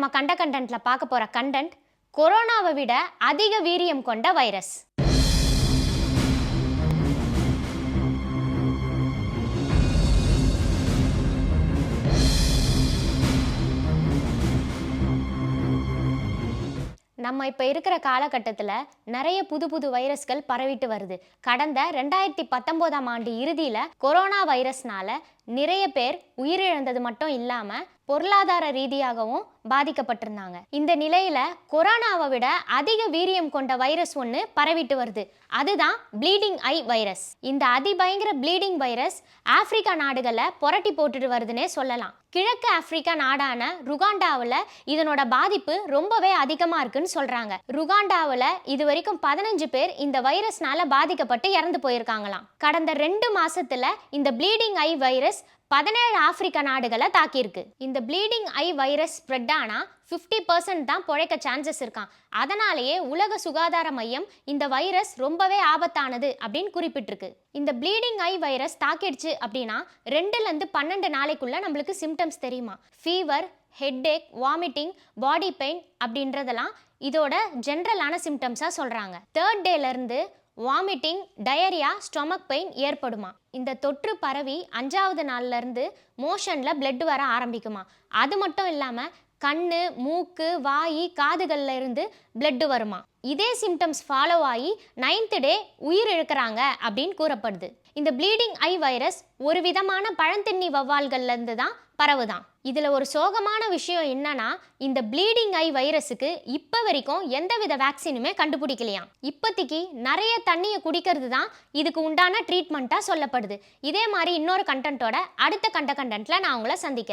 நம்ம கண்டென்ட்ல பார்க்க போற கண்டென்ட் கொரோனாவை விட அதிக வீரியம் கொண்ட வைரஸ். நம்ம இப்போ இருக்கிற காலகட்டத்தில் நிறைய புது வைரஸ்கள் பரவிட்டு வருது. கடந்த 2019ஆம் ஆண்டு இறுதியில் கொரோனா வைரஸ்னால நிறைய பேர் உயிரிழந்தது மட்டும் இல்லாமல் பொருளாதார ரீதியாகவும் பாதிக்கப்பட்டிருந்தாங்க. இந்த நிலையில கொரோனாவை விட அதிக வீரியம் கொண்ட வைரஸ் ஒன்று பரவிட்டு வருது. அதுதான் ப்ளீடிங் ஐ வைரஸ். இந்த அதிபயங்கர ப்ளீடிங் வைரஸ் ஆப்பிரிக்கா நாடுகளை புரட்டி போட்டுட்டு வருதுன்னே சொல்லலாம். கிழக்கு ஆப்பிரிக்கா நாடான ருகாண்டாவில் இதனோட பாதிப்பு ரொம்பவே அதிகமாக இருக்குன்னு சொல்றாங்க. ருகாண்டாவில் இது வரைக்கும் 15 பேர் இந்த வைரஸ்னால பாதிக்கப்பட்டு இறந்து போயிருக்காங்களாம். கடந்த 2 மாசத்துல இந்த ப்ளீடிங் ஐ வைரஸ் 17 ஆப்பிரிக்கா நாடுகளை தாக்கியிருக்கு. இந்த ப்ளீடிங் ஐ வைரஸ் ஸ்ப்ரெட் ஆனா 50% தான் பிழைக்க சான்சஸ் இருக்கான். அதனாலேயே உலக சுகாதார மையம் இந்த வைரஸ் ரொம்பவே ஆபத்தானது அப்படின்னு குறிப்பிட்டிருக்கு. இந்த ப்ளீடிங் ஐ வைரஸ் தாக்கிடுச்சு அப்படின்னா 2லேருந்து 12 நாளைக்குள்ள நம்மளுக்கு சிம்டம்ஸ் தெரியுமா. Fever, headache, vomiting, body pain அப்படின்றதெல்லாம் இதோட ஜென்ரலான சிம்டம்ஸாக சொல்கிறாங்க. 3rd டேலேருந்து வாமிட்டிங், டயரியா, ஸ்டொமக் பெயின் ஏற்படுமா. இந்த தொற்று பரவி 5வது நாள்லேருந்து மோஷனில் பிளட் வர ஆரம்பிக்குமா. அது மட்டும் இல்லாமல் கண்ணு, மூக்கு, வாய், காதுகளில் இருந்து பிளட் வருமா. இதே சிம்டம்ஸ் ஃபாலோ ஆகி 9th டே உயிர் இழக்கிறாங்க அப்படின்னு கூறப்படுது. இந்த ப்ளீடிங் ஐ வைரஸ் ஒரு விதமான பழந்தின்னி வௌவால்கள்லேருந்து தான் பரவுதான். இதில் ஒரு சோகமான விஷயம் என்னன்னா, இந்த ப்ளீடிங் ஐ வைரஸுக்கு இப்போ வரைக்கும் எந்தவித வேக்சினுமே கண்டுபிடிக்கலையாம். இப்போதைக்கு நிறைய தண்ணியை குடிக்கிறது தான் இதுக்கு உண்டான ட்ரீட்மெண்ட்டாக சொல்லப்படுது. இதே மாதிரி இன்னொரு கண்டென்ட்டோட அடுத்த கண்டென்ட்டில் நான் உங்களை சந்திக்கிறேன்.